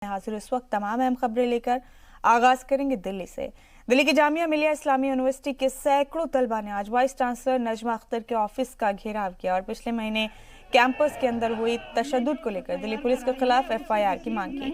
हाजिर इस वक्त तमाम अहम खबरें लेकर आगाज करेंगे दिल्ली से। दिल्ली की जामिया मिलिया इस्लामिया यूनिवर्सिटी के सैकड़ों तलबा ने आज वाइस चांसलर नजमा अख्तर के ऑफिस का घेराव किया और पिछले महीने कैंपस के अंदर हुई तशद्दुद को लेकर दिल्ली पुलिस के खिलाफ FIR की मांग की।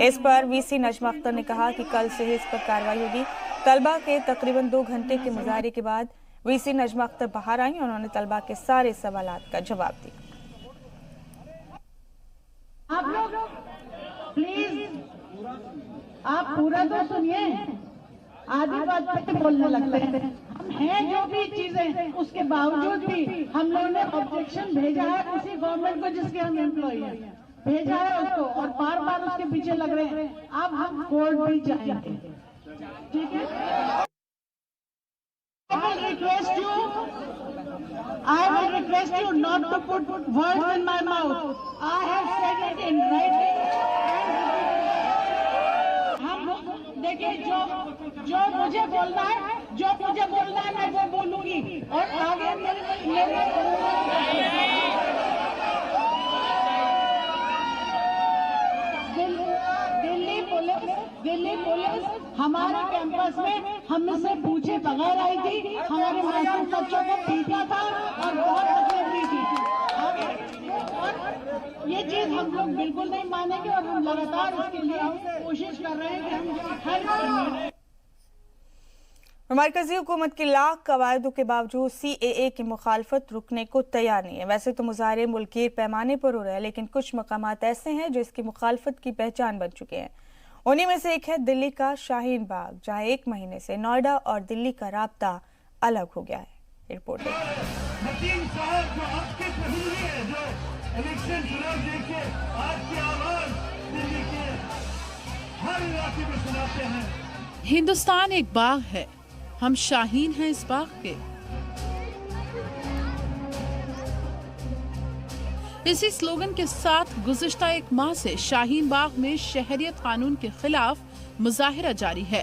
इस पर VC नजमा अख्तर ने कहा कि कल से ही इस पर कार्रवाई होगी। तलबा के तकरीबन 2 घंटे के मुजाहरे के बाद VC नजमा अख्तर बाहर आई और उन्होंने तलबा के सारे सवालात का जवाब दिया। आप लोग प्लीज आप पूरा तो सुनिए, आधी बात पे बोलने लगते हैं। हम हैं जो भी चीजें, उसके बावजूद भी हम लोगों ने ऑब्जेक्शन भेजा है उसी गवर्नमेंट को जिसके हम एम्प्लॉई हैं, भेजा है उसको और बार बार उसके पीछे लग रहे हैं। अब हम कोर्ट भी जाएंगे, ठीक है। I will request you not to put words in my mouth. I have said it in writing. हम देखिए, जो मुझे बोलना है मैं वो बोलूंगी और आगे दिल्ली पुलिस हमारे कैंपस में हमसे पूछे बगैर आई थी, हमारे मासूम बच्चों को पीटा था और बहुत तकलीफ दी थी। और ये चीज हम लोग बिल्कुल नहीं मानेंगे और हम लगातार इसके लिए कोशिश कर रहे हैं कि हम हर मरकजी हुकूमत की लाख कवायदों के बावजूद CAA की मुखालफत रुकने को तैयार नहीं है। वैसे तो मुजाहरे मुल्कीर पैमाने पर हो रहे हैं, लेकिन कुछ मकामात ऐसे हैं जो इसकी मुखालफत की पहचान बन चुके हैं। उन्हीं में से एक है दिल्ली का शाहीन बाग, जहां 1 महीने से नोएडा और दिल्ली का राब्ता अलग हो गया है। रिपोर्ट हिंदुस्तान एक बाग है, हम शाहीन हैं इस बाग के। इसी स्लोगन के साथ गुज़िश्ता 1 माह से शाहीन बाग में शहरियत कानून के खिलाफ मुजाहिरा जारी है।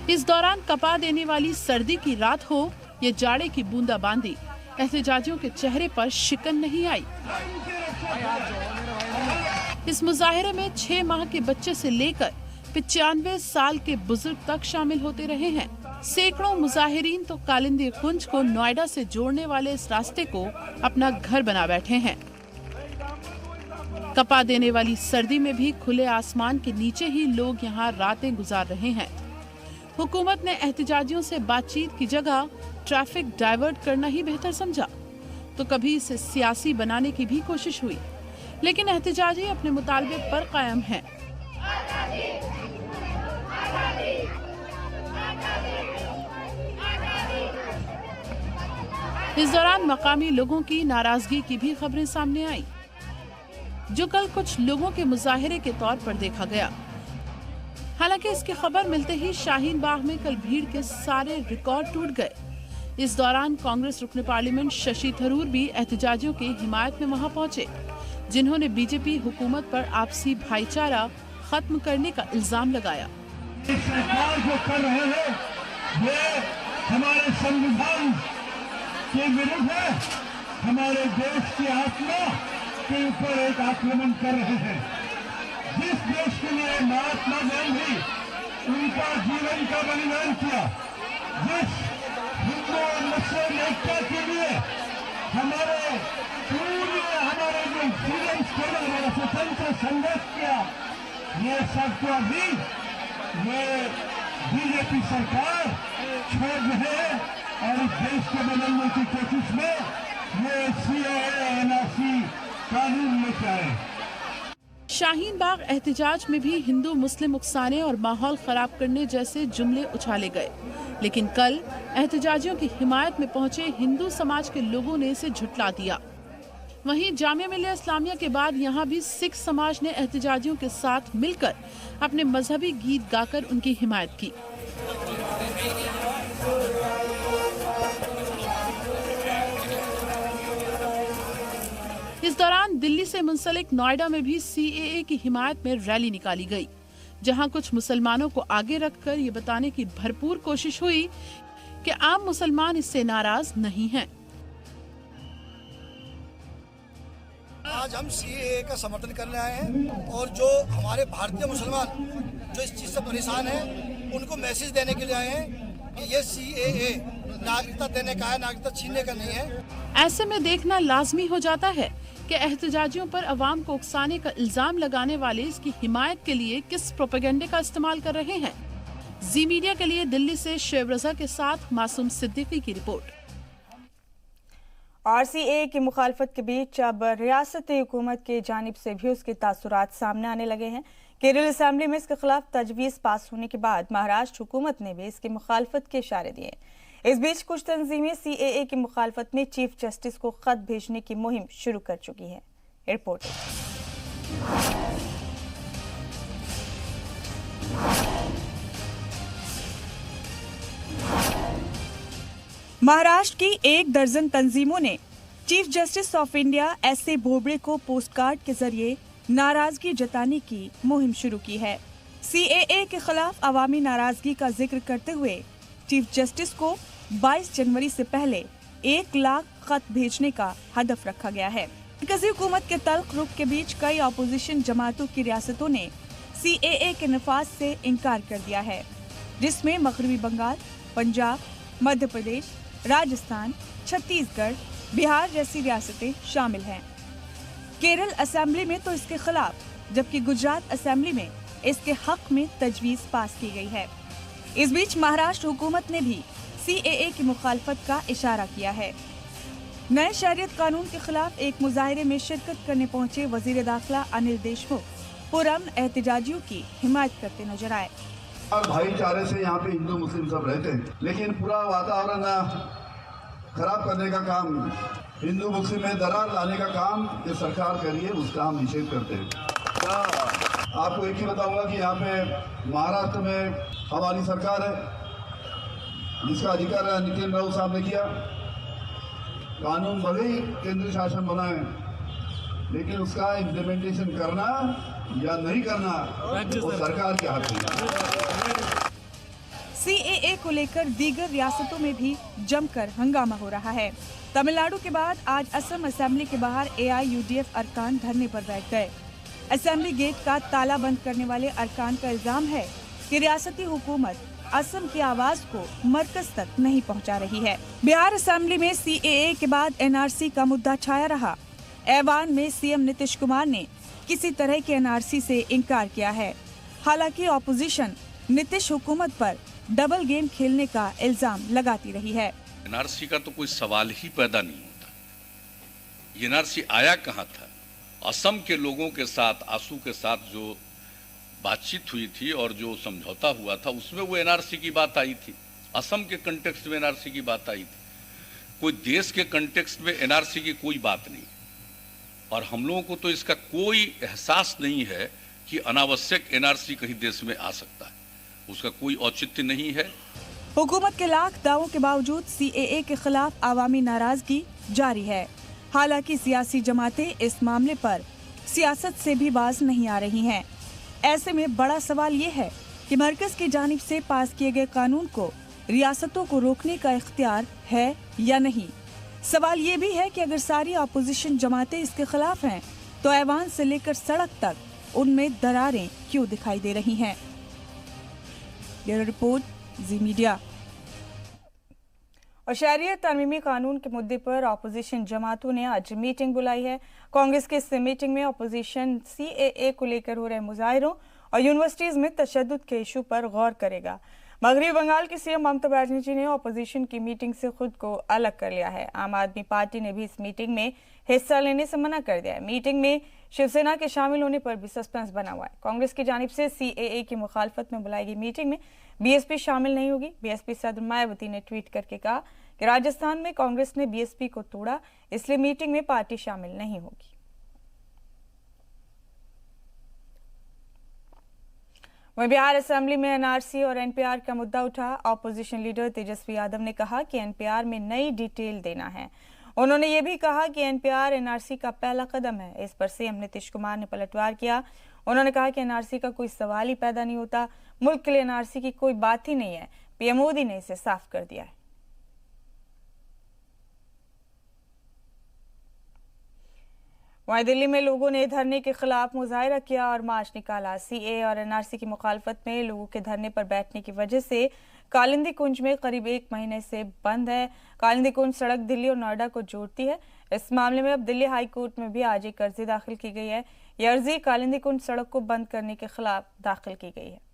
इस दौरान कपा देने वाली सर्दी की रात हो या जाड़े की बूंदाबांदी, एहतजाजियों के चेहरे पर शिकन नहीं आई। इस मुजाहिरे में 6 माह के बच्चे से लेकर 95 साल के बुजुर्ग तक शामिल होते रहे हैं। सैकड़ों मुजाहिरीन तो कालिंदी कुंज को नोएडा से जोड़ने वाले इस रास्ते को अपना घर बना बैठे हैं। कपा देने वाली सर्दी में भी खुले आसमान के नीचे ही लोग यहाँ रातें गुजार रहे हैं। हुकूमत ने एहतजाजियों से बातचीत की जगह ट्रैफिक डाइवर्ट करना ही बेहतर समझा, तो कभी इसे सियासी बनाने की भी कोशिश हुई, लेकिन एहतजाजी अपने मुतालबे पर कायम हैं। इस दौरान मकामी लोगों की नाराजगी की भी खबरें सामने आई, जो कल कुछ लोगों के मुजाहिरे के तौर पर देखा गया। हालांकि इसकी खबर मिलते ही शाहीन बाग में कल भीड़ के सारे रिकॉर्ड टूट गए। इस दौरान कांग्रेस रुकन पार्लियामेंट शशि थरूर भी एहतजाजियों की हिमायत में वहां पहुंचे, जिन्होंने बीजेपी हुकूमत पर आपसी भाईचारा खत्म करने का इल्जाम लगाया। सरकार जो कर रहे हैं ये हमारे संविधान के विरुद्ध है, हमारे देश की आत्मा के ऊपर एक आक्रमण कर रहे हैं। जिस देश के लिए महात्मा गांधी उनका जीवन का बलिदान किया, जिस हिंदू और मुस्लिम एकता के लिए हमारे जो फ्रीडम्स के लिए हमारा स्वतंत्र संघर्ष किया, ये सब तो अभी ये बीजेपी सरकार छोड़ रहे हैं और इस देश को बदलने की कोशिश में ये CAA NRC कानून लेकर आए। शाहीन बाग एहतजाज में भी हिंदू मुस्लिम उकसाने और माहौल खराब करने जैसे जुमले उछाले गए, लेकिन कल एहतजाजियों की हिमायत में पहुंचे हिंदू समाज के लोगों ने इसे झुटला दिया। वहीं जामिया मिलिया इस्लामिया के बाद यहां भी सिख समाज ने एहतजाजियों के साथ मिलकर अपने मजहबी गीत गाकर उनकी हिमायत की। इस दौरान दिल्ली से मुंसलिक नोएडा में भी CAA की हिमायत में रैली निकाली गई, जहां कुछ मुसलमानों को आगे रखकर ये बताने की भरपूर कोशिश हुई कि आम मुसलमान इससे नाराज नहीं हैं। आज हम सीएए का समर्थन करने आए हैं और जो हमारे भारतीय मुसलमान जो इस चीज से परेशान हैं उनको मैसेज देने के लिए आए हैं कि ये सीएए नागरिकता देने का है, नागरिकता छीनने का नहीं है। ऐसे में देखना लाजमी हो जाता है कि एहतजाजियों पर अवाम को उकसाने का इल्जाम लगाने वाले इसकी हिमायत के लिए किस प्रोपेगेंडे का इस्तेमाल कर रहे हैं। जी मीडिया के लिए दिल्ली से शेब रजा के साथ मासूम सिद्दीकी की रिपोर्ट। और सीएए की मुखालफत के बीच अब रियासती हुकूमत की जानिब से भी उसके तासुरात सामने आने लगे हैं। केरल असेंबली में इसके खिलाफ तजवीज़ पास होने के बाद महाराष्ट्र हुकूमत ने भी इसकी मुखालफत के इशारे दिए। इस बीच कुछ तंजीमें सीएए की मुखालफत में चीफ जस्टिस को खत भेजने की मुहिम शुरू कर चुकी है। रिपोर्ट। महाराष्ट्र की 1 दर्जन तंजीमों ने chief justice of India एस.ए. Bobde को पोस्टकार्ड के जरिए नाराजगी जताने की मुहिम शुरू की है। सीएए के खिलाफ अवामी नाराजगी का जिक्र करते हुए चीफ जस्टिस को 22 जनवरी से पहले 1 लाख खत भेजने का हदफ रखा गया है। मरकज़ी हुकूमत के तल्ख रुख के बीच कई अपोजिशन जमातों की रियासतों ने सीएए के नफाज से इनकार कर दिया है, जिसमें मगरबी बंगाल, पंजाब, मध्य प्रदेश, राजस्थान, छत्तीसगढ़, बिहार जैसी रियासतें शामिल हैं। केरल असेंबली में तो इसके खिलाफ, जबकि गुजरात असेंबली में इसके हक में तजवीज़ पास की गई है। इस बीच महाराष्ट्र हुकूमत ने भी सीएए की मुखालफत का इशारा किया है। नए शहरियत कानून के खिलाफ एक मुजाहिरे में शिरकत करने पहुंचे वजीर दाखिला अनिल देशमुख पुरअमन एहतजाजियों की हिमायत करते नजर आए। भाईचारे से यहाँ पे हिंदू मुस्लिम सब रहते हैं, लेकिन पूरा वातावरण खराब करने का काम, हिंदू मुस्लिम में दरार लाने का काम ये सरकार कर रही है, उसका हम निषेध करते हैं। आपको एक ही बताऊंगा कि यहाँ पे महाराष्ट्र में हमारी सरकार है, जिसका अधिकार नितिन राउत साहब ने किया। कानून भले ही केंद्र शासन बना है, लेकिन उसका इम्प्लीमेंटेशन करना या नहीं करना वो सरकार के हाथ में। सीएए को लेकर दीगर रियासतों में भी जमकर हंगामा हो रहा है। तमिलनाडु के बाद आज असम असेंबली के बाहर एआईयूडीएफ अरकान धरने पर बैठ गए। असेंबली गेट का ताला बंद करने वाले अरकान का इल्जाम है कि रियासती हुकूमत असम की आवाज को मरकज तक नहीं पहुंचा रही है। बिहार असेंबली में सीएए के बाद एनआरसी का मुद्दा छाया रहा। ऐवान में सीएम नीतीश कुमार ने किसी तरह के एनआरसी से इनकार किया है। हालांकि ऑपोजिशन नीतीश हुकूमत पर डबल गेम खेलने का इल्जाम लगाती रही है। एनआरसी का तो कोई सवाल ही पैदा नहीं होता। एनआरसी आया कहाँ था? असम के लोगों के साथ, आसू के साथ जो बातचीत हुई थी और जो समझौता हुआ था, उसमें वो एनआरसी की बात आई थी। असम के कंटेक्स्ट में एनआरसी की बात आई थी। कोई देश के कंटेक्स्ट में एनआरसी की कोई बात नहीं। और हम लोगों को तो इसका कोई एहसास नहीं है कि अनावश्यक एनआरसी कहीं देश में आ सकता है, उसका कोई औचित्य नहीं है। हुकूमत के लाख दावों के बावजूद सीएए के खिलाफ आवामी नाराजगी जारी है। हालांकि सियासी जमातें इस मामले पर सियासत से भी बाज नहीं आ रही हैं। ऐसे में बड़ा सवाल ये है कि मरकज की जानिब से पास किए गए कानून को रियासतों को रोकने का इख्तियार है या नहीं। सवाल ये भी है कि अगर सारी अपोजिशन जमातें इसके खिलाफ हैं, तो ऐवान से लेकर सड़क तक उनमें दरारें क्यों दिखाई दे रही हैं। ब्यूरो रिपोर्ट, जी मीडिया। और शहरियत तरमीमी कानून के मुद्दे पर अपोजिशन जमातों ने आज मीटिंग बुलाई है। कांग्रेस के इस मीटिंग में अपोजिशन सीएए को लेकर हो रहे मुजाहिरों और यूनिवर्सिटीज में तशद्दुद के इशू पर गौर करेगा। मगरबी बंगाल की सीएम ममता बनर्जी ने अपोजिशन की मीटिंग से खुद को अलग कर लिया है। आम आदमी पार्टी ने भी इस मीटिंग में हिस्सा लेने से मना कर दिया है। मीटिंग में शिवसेना के शामिल होने पर भी सस्पेंस बना हुआ है। कांग्रेस की जानिब से सीएए की मुखालफत में बुलाई गई मीटिंग में बीएसपी शामिल नहीं होगी। बीएसपी सदर मायावती ने ट्वीट करके कहा कि राजस्थान में कांग्रेस ने बीएसपी को तोड़ा, इसलिए मीटिंग में पार्टी शामिल नहीं होगी। वहीं बिहार असेंबली में एनआरसी और एनपीआर का मुद्दा उठा। ऑपोजिशन लीडर तेजस्वी यादव ने कहा कि एनपीआर में नई डिटेल देना है। उन्होंने ये भी कहा कि एनपीआर एनआरसी का पहला कदम है। इस पर सीएम नीतीश कुमार ने पलटवार किया। उन्होंने कहा कि एनआरसी का कोई सवाल ही पैदा नहीं होता। मुल्क के लिए एनआरसी की कोई बात ही नहीं है। पीएम मोदी ने इसे साफ कर दिया है। वहीं दिल्ली में लोगों ने धरने के खिलाफ मुजाहिरा किया और मार्च निकाला। सीए और एनआरसी की मुखालफत में लोगों के धरने पर बैठने की वजह से कालिंदी कुंज में करीब 1 महीने से बंद है। कालिंदी कुंज सड़क दिल्ली और नोएडा को जोड़ती है। इस मामले में अब दिल्ली हाई कोर्ट में भी आज एक अर्जी दाखिल की गई है। यह अर्जी कालिंदी कुंज सड़क को बंद करने के खिलाफ दाखिल की गई है।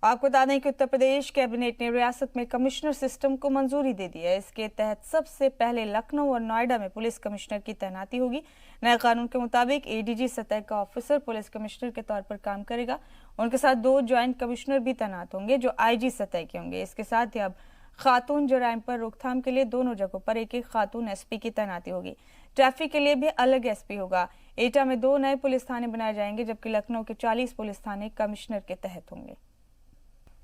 आपको बता दें कि उत्तर प्रदेश कैबिनेट ने रियासत में कमिश्नर सिस्टम को मंजूरी दे दी है। इसके तहत सबसे पहले लखनऊ और नोएडा में पुलिस कमिश्नर की तैनाती होगी। नए कानून के मुताबिक एडीजी सतह का ऑफिसर पुलिस कमिश्नर के तौर पर काम करेगा। उनके साथ 2 ज्वाइंट कमिश्नर भी तैनात होंगे जो आईजी सतह के होंगे। इसके साथ ही अब खातून जराइम पर रोकथाम के लिए दोनों जगहों पर एक खातून एसपी की तैनाती होगी। ट्रैफिक के लिए भी अलग एसपी होगा। एटा में 2 नए पुलिस थाने बनाए जाएंगे, जबकि लखनऊ के 40 पुलिस थाने कमिश्नर के तहत होंगे।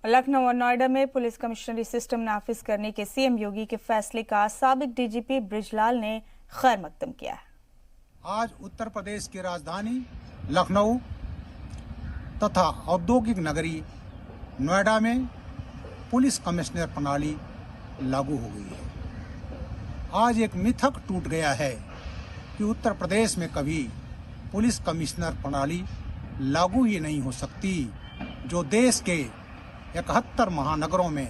लखनऊ और नोएडा में पुलिस कमिश्नरी सिस्टम नाफिज करने के सीएम योगी के फैसले का साबिक डीजीपी बृजलाल ने खैर मकदम किया है। आज उत्तर प्रदेश की राजधानी लखनऊ तथा औद्योगिक नगरी नोएडा में पुलिस कमिश्नर प्रणाली लागू हो गई है। आज एक मिथक टूट गया है कि उत्तर प्रदेश में कभी पुलिस कमिश्नर प्रणाली लागू ही नहीं हो सकती, जो देश के 71 महानगरों में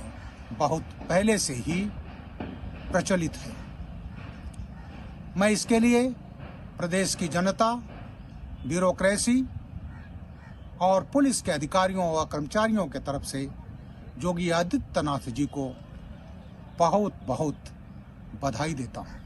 बहुत पहले से ही प्रचलित है। मैं इसके लिए प्रदेश की जनता, ब्यूरोक्रेसी और पुलिस के अधिकारियों व कर्मचारियों के तरफ से योगी आदित्यनाथ जी को बहुत बहुत बधाई देता हूँ।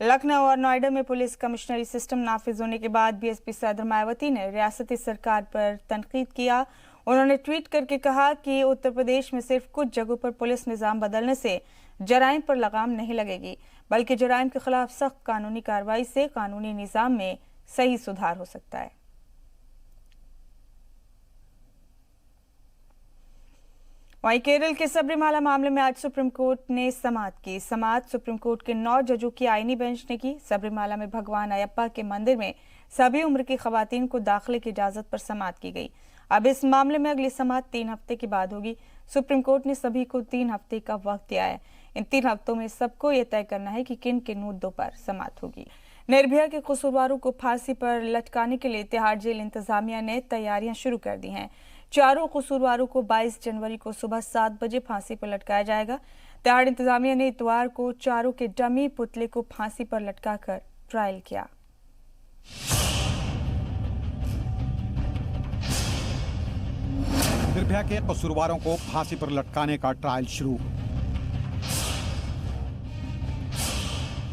लखनऊ और नोएडा में पुलिस कमिश्नरी सिस्टम नाफिज होने के बाद बीएसपी सदर मायावती ने रियासती सरकार पर तनकीद किया। उन्होंने ट्वीट करके कहा कि उत्तर प्रदेश में सिर्फ कुछ जगहों पर पुलिस निजाम बदलने से जराइम पर लगाम नहीं लगेगी, बल्कि जराइम के खिलाफ सख्त कानूनी कार्रवाई से कानूनी निजाम में सही सुधार हो सकता है। वहीं केरल के सबरीमाला मामले में आज सुप्रीम कोर्ट ने समाअत की। समाअत सुप्रीम कोर्ट के 9 जजों की आईनी बेंच ने की। सबरीमाला में भगवान अयप्पा के मंदिर में सभी उम्र की खवातीन को दाखिले की इजाजत पर समाअत की गई। अब इस मामले में अगली समाअत 3 हफ्ते के बाद होगी। सुप्रीम कोर्ट ने सभी को 3 हफ्ते का वक्त दिया है। इन 3 हफ्तों में सबको यह तय करना है कि किन किन मुद्दों पर समाअत होगी। निर्भया के कसूरवारों को फांसी पर लटकाने के लिए तिहाड़ जेल इंतजामिया ने तैयारियां शुरू कर दी हैं। चारों कसूरवारों को 22 जनवरी को सुबह 7 बजे फांसी पर लटकाया जाएगा। तिहाड़ इंतजामिया ने इतवार को चारों के डमी पुतले को फांसी पर लटकाकर ट्रायल किया। निर्भया के कसूरवारों को फांसी पर लटकाने का ट्रायल शुरू।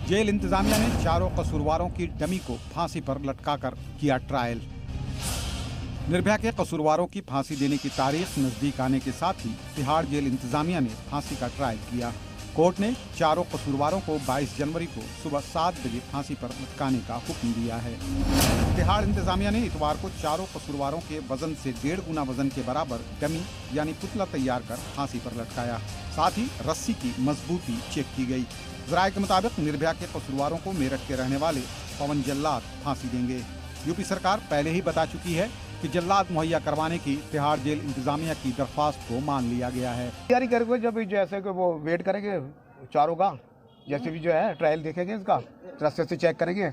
जेल इंतजामिया ने चारों कसूरवारों की डमी को फांसी पर लटकाकर किया ट्रायल। निर्भया के कसूरवारों की फांसी देने की तारीख नजदीक आने के साथ ही तिहाड़ जेल इंतजामिया ने फांसी का ट्रायल किया। कोर्ट ने चारों कसूरवारों को 22 जनवरी को सुबह 7 बजे फांसी पर लटकाने का हुक्म दिया है। तिहाड़ इंतजामिया ने इतवार को चारों कसूरवारों के वजन से 1.5 गुना वजन के बराबर डमी यानी पुतला तैयार कर फांसी पर लटकाया। साथ ही रस्सी की मजबूती चेक की गई। जराये के मुताबिक निर्भया के कसूरवारों को मेरठ के रहने वाले पवन जल्लाद फांसी देंगे। यूपी सरकार पहले ही बता चुकी है कि जल्लाद मुहैया करवाने की तिहाड़ जेल इंतजामिया की दरख्वास्त को मान लिया गया है। तैयारी करके जब जैसे कि वो वेट करेंगे चारों का, जैसे भी जो है ट्रायल देखेंगे इसका, रस्ते से चेक करेंगे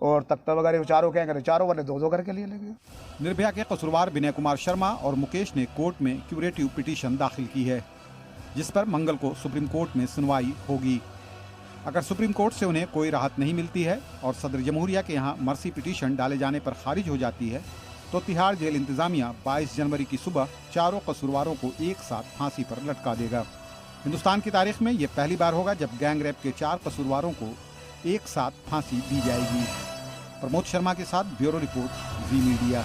और तख्ता वगैरह चारों क्या करें, चारों वाले 2-2 करके लिए लेंगे। निर्भया के कसूरवार विनय कुमार शर्मा और मुकेश ने कोर्ट में क्यूरेटिव पिटीशन दाखिल की है, जिस पर मंगल को सुप्रीम कोर्ट में सुनवाई होगी। अगर सुप्रीम कोर्ट से उन्हें कोई राहत नहीं मिलती है और सदर जमहूरिया के यहाँ मर्सी पिटीशन डाले जाने पर खारिज हो जाती है तो तिहाड़ जेल इंतजामिया 22 जनवरी की सुबह चारों कसूरवारों को एक साथ फांसी पर लटका देगा। हिंदुस्तान की तारीख में ये पहली बार होगा जब गैंग रेप के 4 कसूरवारों को एक साथ फांसी दी जाएगी। प्रमोद शर्मा के साथ ब्यूरो रिपोर्ट, जी मीडिया।